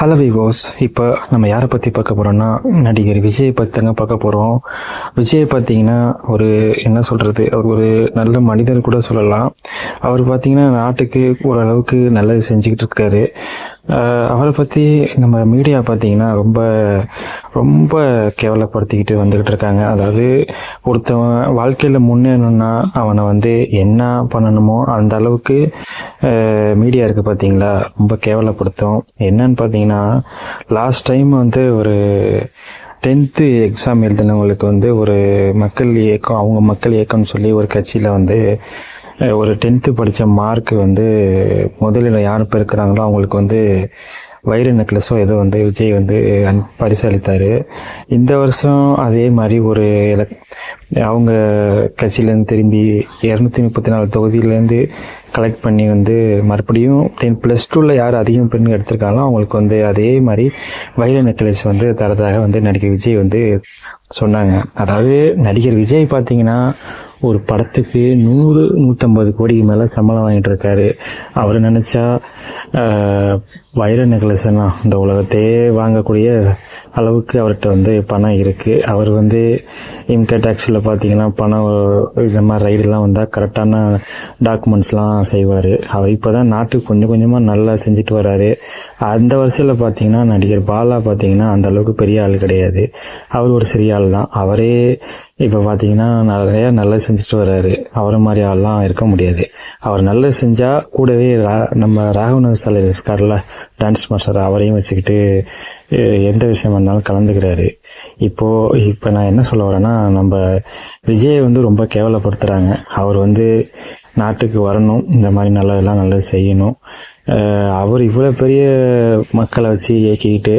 Hello விவோஸ், இப்போ நம்ம யாரை பற்றி பார்க்க போகிறோம்னா நடிகர் விஜய் பற்றி தாங்க பார்க்க போகிறோம். விஜய் பார்த்தீங்கன்னா ஒரு என்ன சொல்கிறது, அவர் ஒரு நல்ல மனிதர் கூட சொல்லலாம். அவர் பார்த்தீங்கன்னா நாட்டுக்கு ஓரளவுக்கு நல்லது செஞ்சுக்கிட்டு இருக்காரு. அவரை பற்றி நம்ம மீடியா பார்த்தீங்கன்னா ரொம்ப ரொம்ப கேவலப்படுத்திக்கிட்டு வந்துக்கிட்டு இருக்காங்க. அதாவது ஒருத்தவன் வாழ்க்கையில் முன்னேறணும்னா அவனை என்ன பண்ணணுமோ அந்த அளவுக்கு மீடியா இருக்குது பார்த்தீங்களா, ரொம்ப கேவலப்படுத்தும். என்னன்னு பார்த்தீங்கன்னா, லாஸ்ட் டைம் ஒரு 10th எக்ஸாம் எழுதினவங்களுக்கு ஒரு மக்கள் இயக்கம், அவங்க மக்கள் இயக்கம்னு சொல்லி ஒரு கட்சியில் ஒரு 10th படித்த மார்க் முதலில் யார் பெருக்கிறாங்களோ அவங்களுக்கு வைர நெக்லஸோ ஏதோ விஜய் பரிசு அளித்தார். இந்த வருஷம் அதே மாதிரி அவங்க கட்சியிலேருந்து திரும்பி 234 தொகுதியிலேருந்து கலெக்ட் பண்ணி மறுபடியும் 10+2 யார் அதிகம் பெண் எடுத்திருக்காங்களோ அவங்களுக்கு அதே மாதிரி வைர நெக்லஸ் தரதாக நடிகர் விஜய் சொன்னாங்க. அதாவது நடிகர் விஜய் பார்த்தீங்கன்னா ஒரு படத்துக்கு 100-150 கோடிக்கு மேலே சம்பளம் வாங்கிட்டு இருக்காரு. அவர் நினச்சா வைர நெக்லஸ்லாம் இந்த உலகத்தையே வாங்கக்கூடிய அளவுக்கு அவர்கிட்ட பணம் இருக்குது. அவர் இன்கம் டேக்ஸில் பார்த்தீங்கன்னா பணம் இந்த மாதிரி ரைடெலாம் வந்தால் கரெக்டான டாக்குமெண்ட்ஸ்லாம் செய்வார். அவர் இப்போ தான் நாட்டுக்கு கொஞ்சம் கொஞ்சமாக நல்லா செஞ்சுட்டு வர்றாரு. அந்த வருஷத்தில் பார்த்தீங்கன்னா நடிகர் பாலா பார்த்தீங்கன்னா அந்த அளவுக்கு பெரிய ஆள் கிடையாது, அவர் ஒரு சிறிய ஆள் தான். அவரே இப்போ பார்த்தீங்கன்னா நிறையா நல்லது செஞ்சுட்டு வர்றாரு. அவரை மாதிரி ஆள்லாம் இருக்க முடியாது. அவர் நல்லது செஞ்சால் கூடவே நம்ம ராகவன் சாலை இருக்கார்ல, டான்ஸ் மாஸ்டர், அவரையும் வச்சுக்கிட்டு எந்த விஷயம் வந்தாலும் கலந்துக்கிறாரு. இப்போ நான் என்ன சொல்ல வரேன்னா, நம்ம விஜயை ரொம்ப கேவலப்படுத்துகிறாங்க. அவர் நாட்டுக்கு வரணும், இந்த மாதிரி நல்லது செய்யணும். அவர் இவ்வளோ பெரிய மக்களை வச்சு இயக்கிக்கிட்டு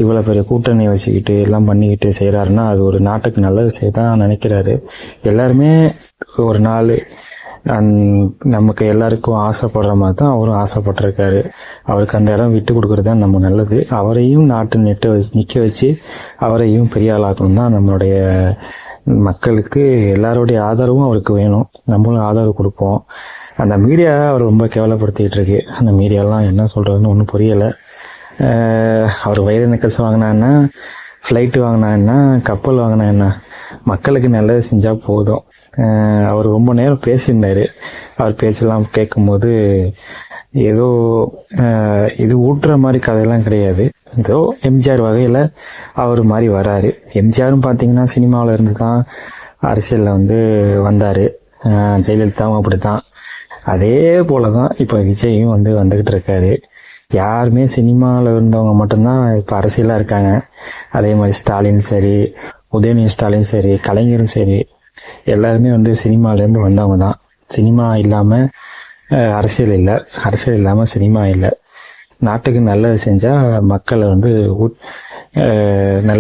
இவ்வளோ பெரிய கூட்டணியை வச்சுக்கிட்டு எல்லாம் பண்ணிக்கிட்டு செய்கிறாருன்னா அது ஒரு நாட்டுக்கு நல்லது செய்ய தான் நினைக்கிறாரு. எல்லாருமே ஒரு நாள் நமக்கு எல்லாருக்கும் ஆசைப்படுற மாதிரி தான் அவரும் ஆசைப்பட்டிருக்காரு. அவருக்கு அந்த இடம் விட்டு கொடுக்குறது தான் நம்ம நல்லது. அவரையும் நாட்டு நிற்க வச்சு அவரையும் பெரிய ஆளாக்கணும் தான் நம்மளுடைய மக்களுக்கு எல்லாருடைய ஆதரவும் அவருக்கு வேணும். நம்மளும் ஆதரவு கொடுப்போம். அந்த மீடியா அவர் ரொம்ப கேவலப்படுத்திக்கிட்டு இருக்கு. அந்த மீடியாலாம் என்ன சொல்கிறதுன்னு ஒன்றும் புரியலை. அவர் வைர நெக்லஸ் வாங்கினா என்ன, ஃப்ளைட்டு வாங்கினா என்ன, கப்பல் வாங்கினா என்ன, மக்களுக்கு நல்லது செஞ்சால் போதும். அவர் ரொம்ப நேரம் பேசியிருந்தார். அவர் பேச்செல்லாம் கேட்கும்போது ஏதோ இது ஊட்டுற மாதிரி கதையெல்லாம் கிடையாது. ஏதோ எம்ஜிஆர் வகையில் அவர் மாதிரி வராரு. எம்ஜிஆரும் பார்த்தீங்கன்னா சினிமாவில் இருந்து தான் அரசியலில் வந்தார். ஜெயலலிதாவும் அப்படி தான். அதே போல தான் இப்போ விஜயும் வந்துக்கிட்டு இருக்காரு. யாருமே சினிமாவில் இருந்தவங்க மட்டும்தான் இப்போ அரசியலாக இருக்காங்க. அதே மாதிரி ஸ்டாலின் சரி, உதயநிதி ஸ்டாலின் சரி, கலைஞரும் சரி, எல்லாருமே சினிமாவிலேருந்து வந்தவங்க தான். சினிமா இல்லாமல் அரசியல் இல்லை, அரசியல் இல்லாமல் சினிமா இல்லை. நாட்டுக்கு நல்லது செஞ்சால் மக்களை நல்ல